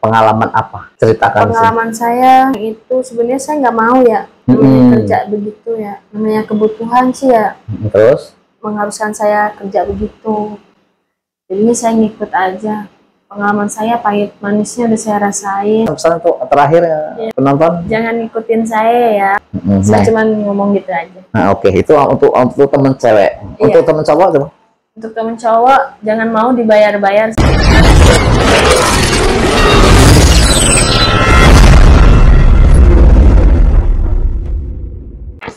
Pengalaman apa? Ceritakan. Pengalaman saya itu sebenarnya saya nggak mau ya kerja begitu ya. Namanya kebutuhan sih ya. Terus? Mengharuskan saya kerja begitu. Jadi ini saya ngikut aja. Pengalaman saya pahit manisnya udah saya rasain. Pesan untuk terakhir penonton. Jangan ngikutin saya ya. Saya cuma ngomong gitu aja. Nah, oke. Itu untuk temen cewek. Untuk temen cowok tuh? Untuk temen cowok jangan mau dibayar-bayar.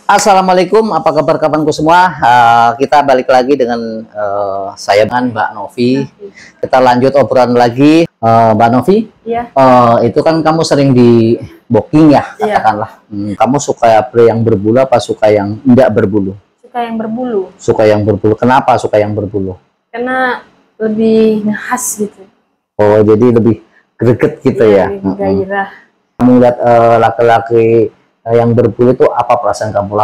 Assalamualaikum, apa kabar kawanku semua? Kita balik lagi dengan saya dengan Mbak Novi. Kita lanjut obrolan lagi. Mbak Novi, itu kan kamu sering di booking ya, katakanlah. Kamu suka pria yang berbulu apa suka yang tidak berbulu? Suka yang berbulu. Suka yang berbulu. Kenapa suka yang berbulu? Karena lebih khas gitu. Oh, jadi lebih greget gitu ya? Lebih gairah. Kamu lihat laki-laki yang berbulu itu apa perasaan kamu?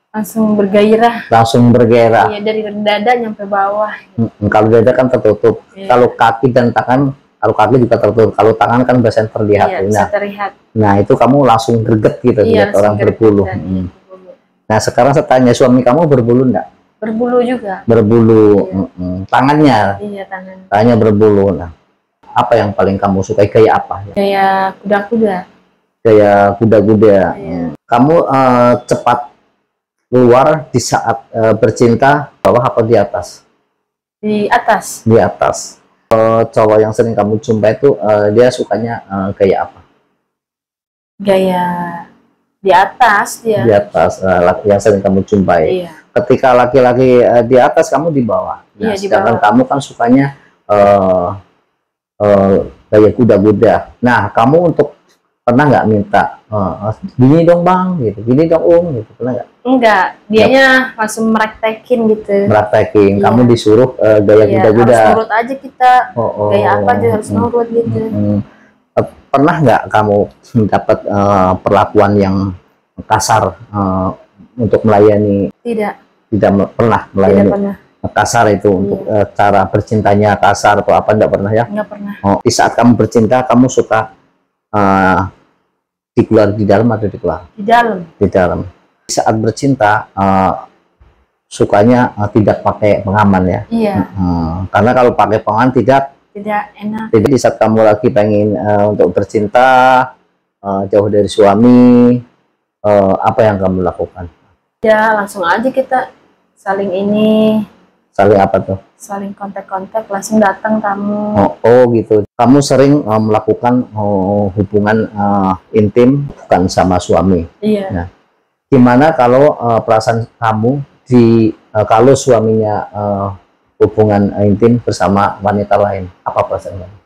Langsung bergairah. Langsung bergairah. Iya, dari dada nyampe bawah. Kalau dada kan tertutup. Kalau kaki dan tangan, kalau kaki juga tertutup. Kalau tangan kan biasanya terlihat. Iya, bisa terlihat. Nah, itu kamu langsung greget gitu lihat orang berbulu. Nah, sekarang saya tanya, suami kamu berbulu enggak? Berbulu juga. Berbulu. Tangannya? Iya, tangan. Tangannya berbulu. Nah, apa yang paling kamu sukai? Gaya apa? Gaya kuda-kuda. Gaya kuda-kuda. Kamu cepat keluar di saat bercinta, bawah apa di atas? Di atas. Di atas. Cowok yang sering kamu jumpai itu dia sukanya gaya apa? Gaya di atas dia. Di atas, laki yang sering kamu jumpai. Iya. Ketika laki-laki di atas, kamu di bawah. Nah, Iya, sedangkan di bawah. kamu kan sukanya gaya kuda-kuda. Nah, kamu untuk pernah nggak minta gini dong bang, gitu, gini dong gitu, pernah nggak? Enggak, dianya langsung meraktekin gitu. Meraktekin, Iya. kamu disuruh gaya kuda-kuda. Harus nurut aja kita. Gaya apa aja harus nurut gitu. Pernah nggak kamu dapat perlakuan yang kasar untuk melayani? Tidak. Tidak pernah melayani. Tidak pernah. Kasar itu untuk cara bercintanya kasar atau apa, enggak pernah ya? Enggak pernah. Di saat kamu bercinta, kamu suka dikeluar di dalam atau dikeluar? Di dalam. Di dalam. Di saat bercinta sukanya tidak pakai pengaman ya? Iya. Karena kalau pakai pengaman tidak enak. Jadi di saat kamu lagi pengen untuk bercinta jauh dari suami, apa yang kamu lakukan? Ya langsung aja kita saling Saling apa tuh? Saling kontak-kontak, langsung datang kamu. Oh gitu. Kamu sering melakukan hubungan intim bukan sama suami. Iya. Nah, gimana kalau perasaan kamu kalau suaminya hubungan intim bersama wanita lain? Apa perasaan kamu?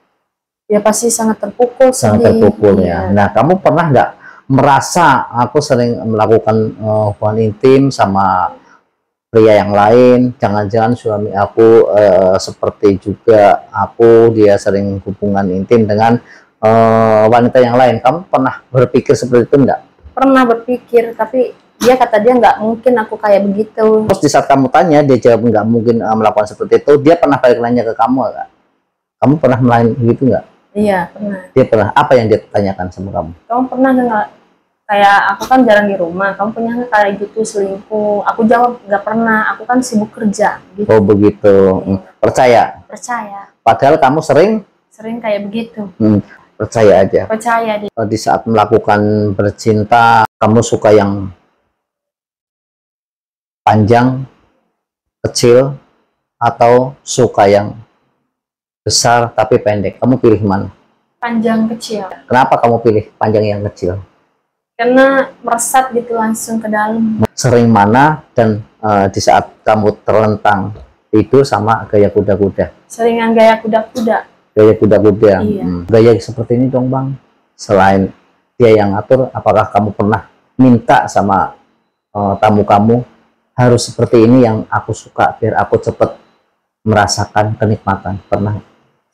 Ya pasti sangat terpukul. Sangat terpukul ya. Nah, kamu pernah nggak merasa aku sering melakukan hubungan intim sama pria yang lain, jangan-jangan suami aku seperti juga dia sering hubungan intim dengan wanita yang lain. Kamu pernah berpikir seperti itu enggak? Pernah berpikir, tapi dia kata dia nggak mungkin aku kayak begitu. Terus di saat kamu tanya, dia jawab nggak mungkin melakukan seperti itu. Dia pernah balik nanya ke kamu enggak? Kamu pernah melakukan begitu enggak? Iya, pernah. Dia pernah. Apa yang dia tanyakan sama kamu? Kamu pernah nggak? Kayak aku kan jarang di rumah, kamu punya nggak kayak gitu selingkuh? Aku jawab nggak pernah, aku kan sibuk kerja. Gitu. Oh begitu. Percaya? Percaya. Padahal kamu sering kayak begitu. Percaya aja. Percaya dia. Di saat melakukan bercinta, kamu suka yang panjang, kecil, atau suka yang besar tapi pendek? Kamu pilih mana? Panjang kecil. Kenapa kamu pilih panjang yang kecil? Karena meresap gitu langsung ke dalam. Sering mana dan di saat kamu terlentang tidur sama gaya kuda-kuda? Sering yang gaya kuda-kuda. Gaya kuda-kuda. Iya. Gaya seperti ini dong bang. Selain dia yang ngatur, apakah kamu pernah minta sama tamu kamu harus seperti ini yang aku suka biar aku cepat merasakan kenikmatan? Pernah?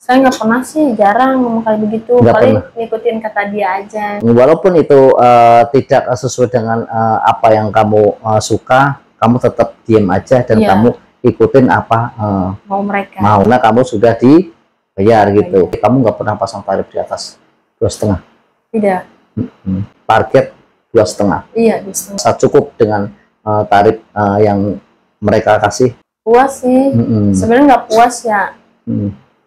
Saya nggak pernah sih, jarang ngomong kayak begitu. Paling ngikutin kata dia aja. Walaupun itu tidak sesuai dengan apa yang kamu suka, kamu tetap diam aja dan kamu ikutin apa mau mereka. Nah, kamu sudah dibayar gitu. Kamu nggak pernah pasang tarif di atas 2,5. Tidak. Target 2,5. Iya, bisa. Cukup dengan tarif yang mereka kasih? Puas sih. Sebenarnya nggak puas ya.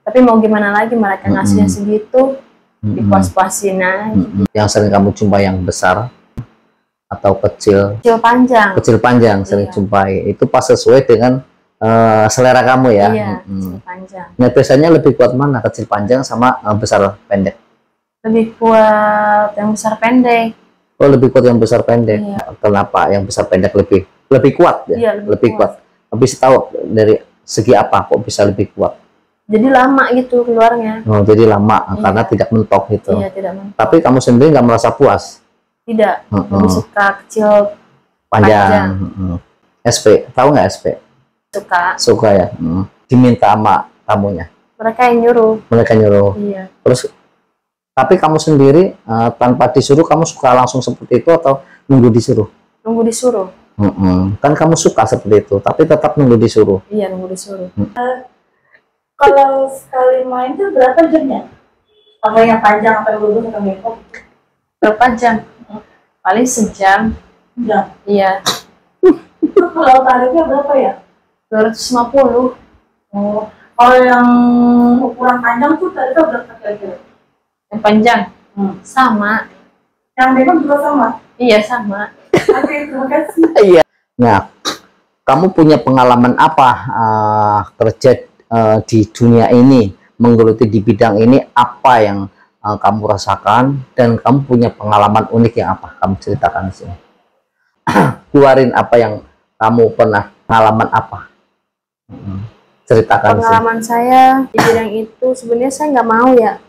Tapi mau gimana lagi, mereka ngasihnya segitu, dipuas-puasin aja. Yang sering kamu jumpai yang besar atau kecil? Kecil panjang. Kecil panjang sering jumpai. Itu pas sesuai dengan selera kamu ya? Iya, kecil panjang. Nah, biasanya lebih kuat mana? Kecil panjang sama besar pendek? Lebih kuat yang besar pendek. Oh, lebih kuat yang besar pendek. Iya. Kenapa yang besar pendek lebih kuat ya? Iya, lebih kuat. Habis tahu dari segi apa kok bisa lebih kuat? Jadi lama gitu keluarnya. Oh, jadi lama karena tidak mentok gitu. Iya, tidak mentok. Tapi kamu sendiri nggak merasa puas? Tidak. Lebih suka kecil panjang. SP, tahu nggak SP? Suka ya. Diminta sama tamunya? Mereka yang nyuruh. Mereka nyuruh. Iya. Terus tapi kamu sendiri tanpa disuruh kamu suka langsung seperti itu atau nunggu disuruh? Nunggu disuruh. Kan kamu suka seperti itu tapi tetap nunggu disuruh? Iya, nunggu disuruh. Kalau sekali main itu berapa jamnya? Apa yang panjang, apa yang lurus, atau ngikut? Berapa jam? Paling sejam. Jam? Iya. Kalau tarifnya berapa ya? 250. Oh, kalau yang ukuran panjang tuh tarifnya berapa kira-kira? Yang panjang? Sama. Yang memang juga sama? Iya, sama. Oke, terima kasih. Iya. Nah, kamu punya pengalaman apa kerja di dunia ini, menggeluti di bidang ini, apa yang kamu rasakan dan kamu punya pengalaman unik yang apa? Kamu ceritakan di sini. Keluarin apa yang kamu pernah pengalaman apa? Ceritakan. Pengalaman saya di bidang itu sebenarnya saya nggak mau ya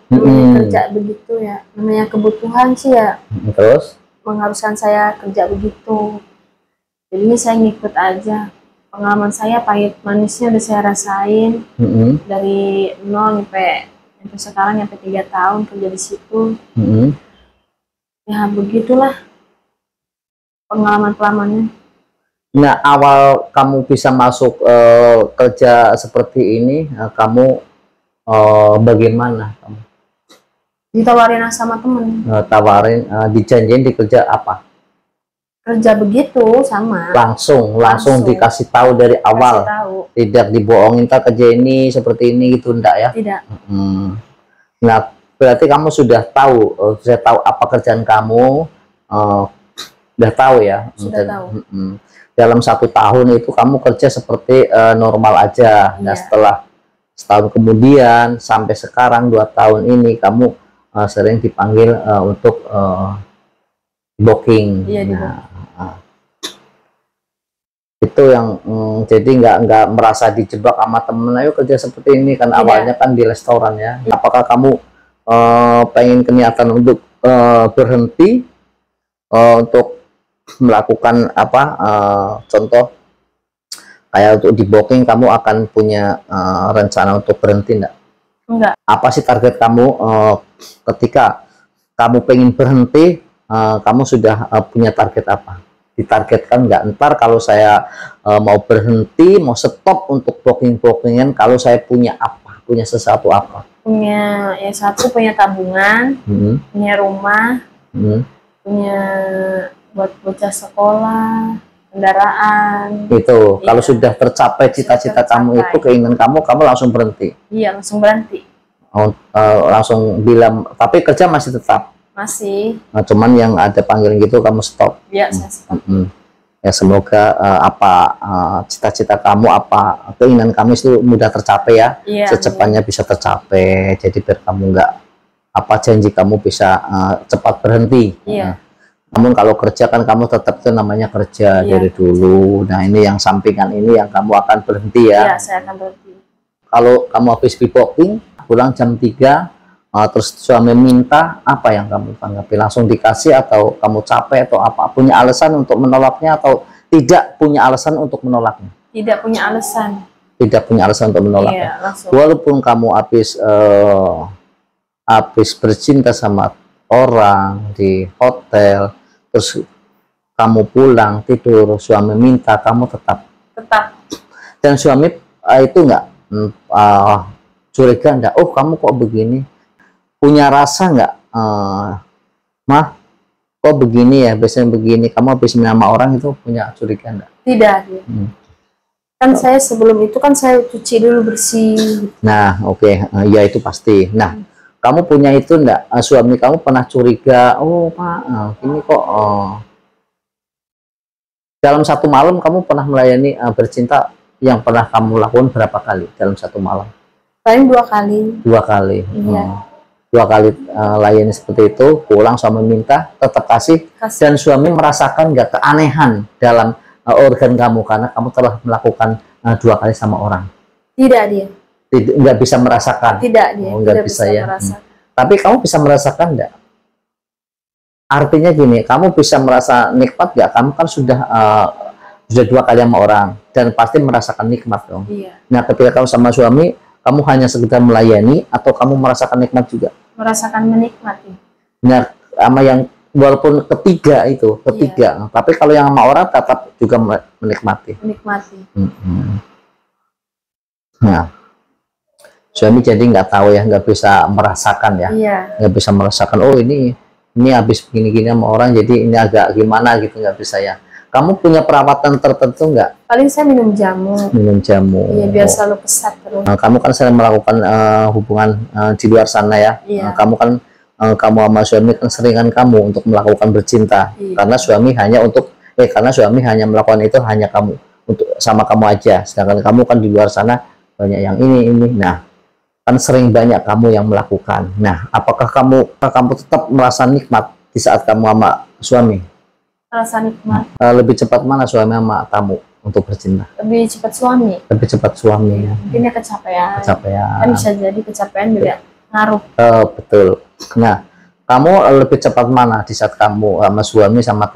kerja begitu ya. Namanya kebutuhan sih ya. Terus? Mengharuskan saya kerja begitu. Jadi ini saya ngikut aja. Pengalaman saya pahit manisnya udah saya rasain dari nol sampai sekarang sampai 3 tahun kerja di situ. Ya begitulah pengalaman-pengalamannya. Nah, awal kamu bisa masuk kerja seperti ini, kamu bagaimana? Kamu ditawarin sama temen. Tawarin, dijanjiin dikerja apa? Kerja begitu sama. Langsung dikasih tahu dari awal. Tidak dibohongin, tak kerja ini seperti ini gitu, enggak ya? Tidak. Nah, berarti kamu sudah tahu apa kerjaan kamu, sudah tahu ya? Sudah tahu. Dalam 1 tahun itu kamu kerja seperti normal aja. Nah, setelah setahun kemudian sampai sekarang 2 tahun ini kamu sering dipanggil untuk booking. Iya, itu yang jadi nggak merasa dijebak sama temen, ayo kerja seperti ini kan. Awalnya kan di restoran ya. Apakah kamu pengen kenyataan untuk berhenti untuk melakukan apa, contoh kayak untuk di booking, kamu akan punya rencana untuk berhenti enggak? Enggak. Apa sih target kamu ketika kamu pengen berhenti, kamu sudah punya target apa? Ditargetkan nggak, ntar kalau saya mau berhenti, mau stop untuk booking-bookingan, kalau saya punya apa, punya sesuatu apa? Punya ya satu, punya tabungan, punya rumah, punya buat bocah sekolah, kendaraan. Itu kalau sudah tercapai cita-cita kamu itu, keinginan kamu langsung berhenti? Iya, langsung berhenti. Langsung bilang, tapi kerja masih tetap? Masih. Nah, cuman yang ada panggilan gitu kamu stop? Iya, saya stop. Ya, semoga cita-cita kamu, keinginan kamu itu mudah tercapai ya. Secepatnya bisa tercapai, jadi biar kamu nggak janji kamu bisa cepat berhenti. Namun kalau kerja kan kamu tetap itu namanya kerja dari dulu. Nah, ini yang sampingan ini yang kamu akan berhenti ya. Iya, saya akan berhenti. Kalau kamu habis booking pulang jam 3, terus suami minta, apa yang kamu tanggapi? Langsung dikasih atau kamu capek atau apa? Punya alasan untuk menolaknya atau tidak punya alasan untuk menolaknya? Tidak punya alasan. Tidak punya alasan untuk menolaknya. Walaupun kamu habis bercinta sama orang di hotel, terus kamu pulang tidur, suami minta, kamu tetap. Dan suami itu enggak curiga enggak? Oh, kamu kok begini? Punya rasa nggak Mah, kok begini ya, biasanya begini, kamu habis nama orang itu punya curiga enggak? Tidak dia. Kan saya sebelum itu kan saya cuci dulu bersih. Nah, oke. Ya itu pasti. Nah, kamu punya itu enggak? Suami kamu pernah curiga, oh Pak, ini kok dalam satu malam kamu pernah melayani bercinta yang pernah kamu lakukan berapa kali dalam satu malam? Paling 2 kali. 2 kali. Iya. 2 kali layani seperti itu, pulang suami minta, tetap kasih. Dan suami merasakan nggak keanehan dalam organ kamu karena kamu telah melakukan 2 kali sama orang? Tidak dia. Nggak bisa merasakan? Tidak dia. Nggak bisa ya. Merasakan. Tapi kamu bisa merasakan nggak? Artinya gini, kamu bisa merasa nikmat nggak? Kamu kan sudah 2 kali sama orang dan pasti merasakan nikmat dong. Iya. Nah, ketika kamu sama suami, kamu hanya sekedar melayani atau kamu merasakan nikmat juga? Merasakan menikmati. Nah, sama yang walaupun ketiga, iya. Tapi kalau yang sama orang tetap juga menikmati. Menikmati. Nah, suami jadi nggak tahu ya, nggak bisa merasakan ya, iya. Nggak bisa merasakan. Oh ini habis begini-gini sama orang, jadi ini agak gimana gitu, nggak bisa ya. Kamu punya perawatan tertentu nggak? Paling saya minum jamu. Minum jamu. Iya, biar selalu pesat terus. Kamu kan sering melakukan hubungan di luar sana ya. Iya. Kamu kan kamu sama suami kan seringan kamu untuk melakukan bercinta. Iya. Karena suami hanya melakukan itu hanya kamu untuk sama kamu aja. Sedangkan kamu kan di luar sana banyak yang ini. Nah, kan sering banyak kamu yang melakukan. Nah, apakah kamu tetap merasa nikmat di saat kamu sama suami? Rasa nikmat. Lebih cepat mana suami sama kamu untuk bercinta? Lebih cepat suami. Lebih cepat suami. Mungkin ya kecapean. Kecapean. Kan bisa jadi kecapean juga ngaruh. Betul. Nah, kamu lebih cepat mana di saat kamu sama suami sama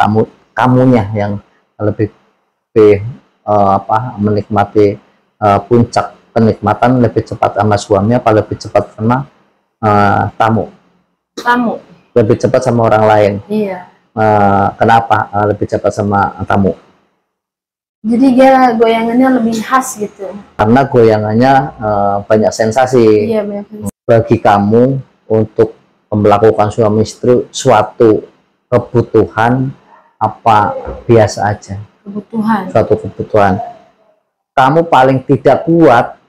kamunya yang lebih menikmati puncak kenikmatan lebih cepat sama suami apa lebih cepat sama tamu? Tamu. Lebih cepat sama orang lain. Iya. Kenapa lebih cepat sama tamu? Jadi dia goyangannya lebih khas gitu. Karena goyangannya banyak sensasi. Iya, banyak sensasi. Bagi kamu untuk melakukan suami istri suatu kebutuhan apa biasa aja? Kebutuhan. Suatu kebutuhan. Kamu paling tidak kuat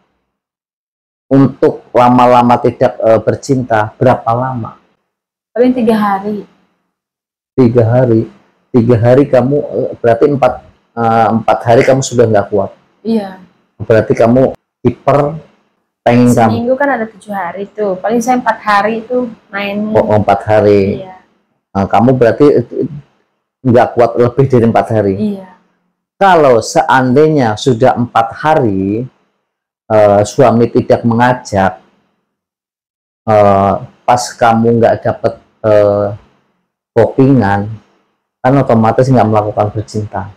untuk lama-lama tidak bercinta berapa lama? Paling 3 hari. 3 hari. 3 hari kamu berarti 4 hari kamu sudah nggak kuat. Iya. Berarti kamu pengen kamu. Seminggu kan ada 7 hari tuh. Paling saya 4 hari itu mainnya. Oh, 4 hari. Iya. Kamu berarti nggak kuat lebih dari 4 hari. Iya. Kalau seandainya sudah 4 hari suami tidak mengajak, pas kamu nggak dapat bookingan, kan otomatis nggak melakukan bercinta.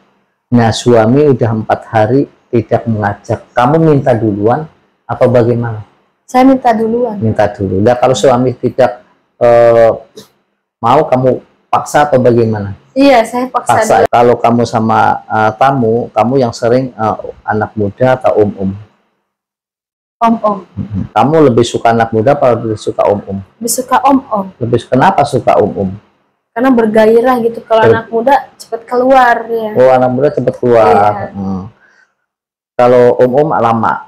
Nah, suami udah 4 hari tidak mengajak, kamu minta duluan atau bagaimana? Saya minta duluan. Minta dulu. Nah, kalau suami tidak mau, kamu paksa atau bagaimana? Iya, saya paksa. Kalau kamu sama tamu, kamu yang sering anak muda atau om-om? Om-om. Kamu lebih suka anak muda atau lebih suka om-om? Lebih suka om-om. Kenapa suka om-om? Karena bergairah gitu. Kalau anak muda cepat keluar ya. Oh, anak muda cepat keluar. Iya. Kalau om-om lama.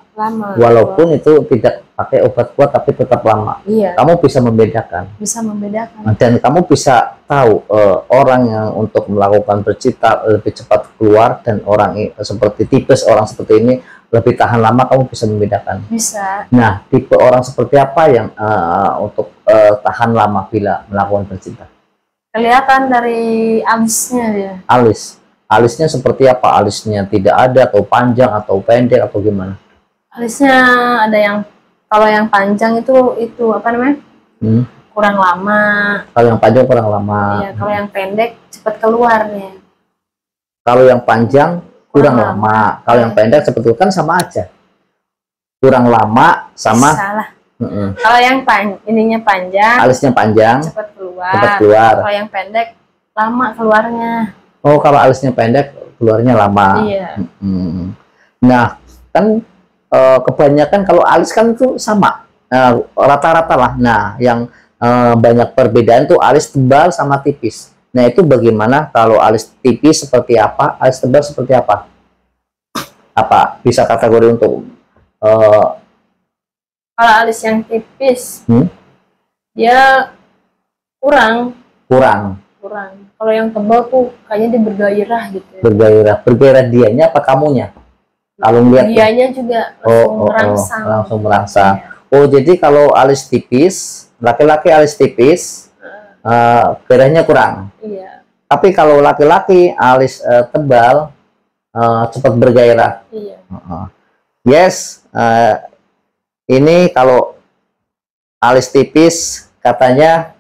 Walaupun itu tidak pakai obat kuat tapi tetap lama. Iya. Kamu bisa membedakan. Bisa membedakan. Dan kamu bisa tahu orang yang untuk melakukan bercinta lebih cepat keluar dan orang seperti tipes orang seperti ini lebih tahan lama, kamu bisa membedakan. Bisa. Nah, tipe orang seperti apa yang untuk tahan lama bila melakukan bercinta? Kelihatan dari alisnya dia. Alisnya seperti apa? Alisnya tidak ada atau panjang atau pendek atau gimana? Alisnya ada yang, kalau yang panjang itu apa namanya? Kurang lama. Kalau yang panjang kurang lama. Iya, kalau yang pendek cepat keluarnya. Kalau yang panjang kurang lama. Kalau yang pendek seperti itu kan sama aja. Kurang lama sama. Salah. Kalau yang ininya panjang, alisnya panjang, cepat keluar. Kalau yang pendek lama keluarnya. Oh, kalau alisnya pendek keluarnya lama. Iya. Nah, kan kebanyakan kalau alis kan itu sama rata-rata lah. Nah, yang banyak perbedaan tuh alis tebal sama tipis. Nah itu bagaimana kalau alis tipis seperti apa, alis tebal seperti apa? Apa bisa kategori untuk Kalau alis yang tipis, dia kurang. Kalau yang tebal tuh kayaknya dia bergairah gitu. Bergairah dianya apa kamunya? Kalau ngeliat dianya juga langsung merangsang. Oh jadi kalau alis tipis, laki-laki alis tipis, gairahnya kurang. Iya. Tapi kalau laki-laki alis tebal, cepat bergairah. Iya. Yes. Ini kalau alis tipis katanya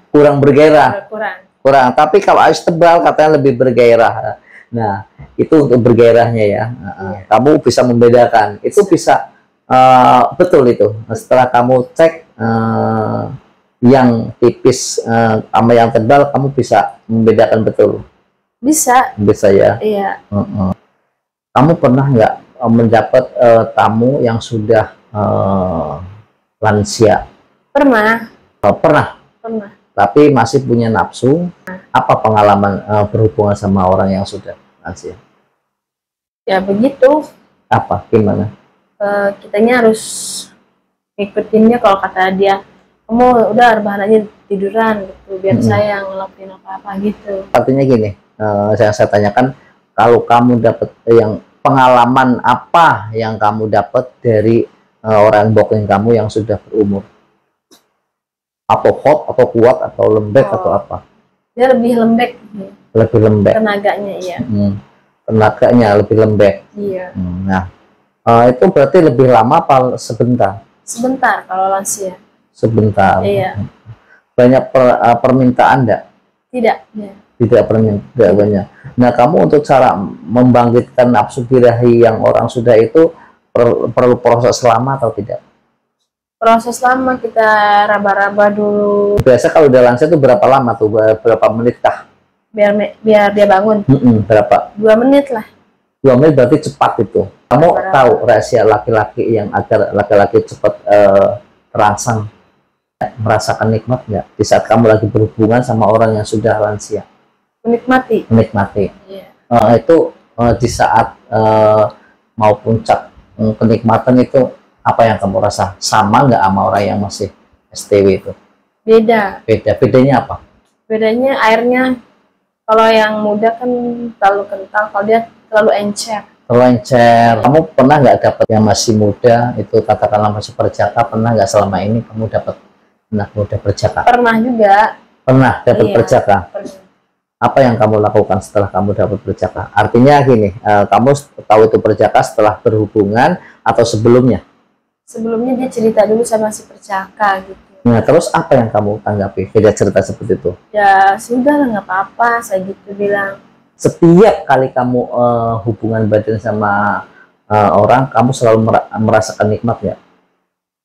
kurang bergairah. Kurang. Tapi kalau alis tebal katanya lebih bergairah. Nah, itu untuk bergairahnya ya. Kamu bisa membedakan. Itu bisa betul itu. Setelah kamu cek yang tipis sama yang tebal, kamu bisa membedakan betul. Bisa ya. Iya. Kamu pernah nggak mendapat tamu yang sudah lansia? Pernah. Tapi masih punya nafsu. Apa pengalaman berhubungan sama orang yang sudah lansia? Ya begitu. Apa? Gimana? Kitanya harus ngikutinnya. Kalau kata dia, kamu udah rebahan aja tiduran gitu, biar saya yang ngelakuin apa-apa gitu. Artinya gini, saya tanyakan, kalau kamu dapat yang pengalaman apa yang kamu dapat dari orang booking kamu yang sudah berumur? Atau hot, atau kuat, atau lembek, atau apa? Dia lebih lembek. Lebih lembek. Tenaganya, iya. Tenaganya lebih lembek. Iya. Nah, itu berarti lebih lama apa sebentar? Sebentar kalau lansia. Sebentar. Iya. Banyak permintaan enggak? Tidak. Ya. Tidak banyak. Nah, kamu untuk cara membangkitkan nafsu birahi yang orang sudah itu perlu proses lama atau tidak? Proses lama, kita raba-raba dulu. Biasa kalau udah lansia itu berapa lama tuh? Berapa menit kah? Biar dia bangun. Berapa? 2 menit lah. 2 menit berarti cepat itu. Kamu tahu rahasia laki-laki yang agar laki-laki cepat terangsang, merasakan nikmat nggak di saat kamu lagi berhubungan sama orang yang sudah lansia? Menikmati. Iya. Itu di saat mau puncak kenikmatan itu apa yang kamu rasa? Sama nggak sama orang yang masih STW itu? Bedanya apa? Bedanya airnya, kalau yang muda kan terlalu kental, kalau dia terlalu encer. Kamu pernah nggak dapat yang masih muda itu, katakanlah masih perjaka, pernah nggak selama ini kamu dapat anak muda perjaka? Pernah juga. Pernah dapat perjaka? Pernah. Apa yang kamu lakukan setelah kamu dapat perjaka? Artinya gini, kamu tahu itu perjaka setelah berhubungan atau sebelumnya? Sebelumnya dia cerita dulu sama si perjaka gitu. Nah, terus apa yang kamu tanggapi? Dia cerita seperti itu? Ya sudah lah, nggak apa-apa, saya gitu bilang. Setiap kali kamu hubungan badan sama orang, kamu selalu merasakan nikmat ya?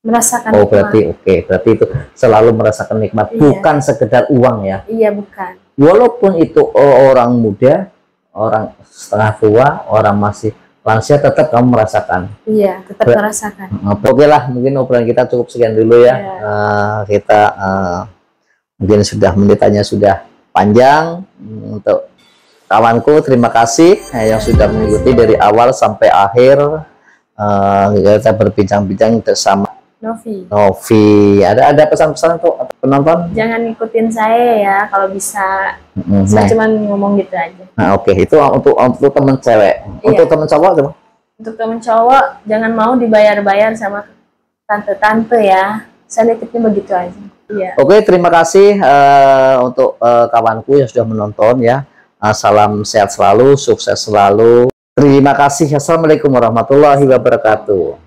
Merasakan nikmat. Berarti berarti itu selalu merasakan nikmat, bukan sekedar uang ya? Iya, bukan. Walaupun itu orang muda, orang setengah tua, orang masih lansia, tetap kamu merasakan. Iya, tetap merasakan. Oke lah, mungkin obrolan kita cukup sekian dulu ya. Kita mungkin sudah menitanya sudah panjang. Untuk kawanku, terima kasih yang sudah mengikuti dari awal sampai akhir. Kita berbincang-bincang bersama Novi. Ada pesan-pesan untuk penonton? Jangan ikutin saya ya kalau bisa. Saya cuma ngomong gitu aja. Nah, itu untuk temen cewek. Untuk temen cowok coba? Untuk temen cowok, jangan mau dibayar-bayar sama tante-tante ya. Saya nitipnya begitu aja. Iya. Oke, terima kasih untuk kawanku yang sudah menonton ya. Salam sehat selalu, sukses selalu. Terima kasih. Assalamualaikum warahmatullahi wabarakatuh.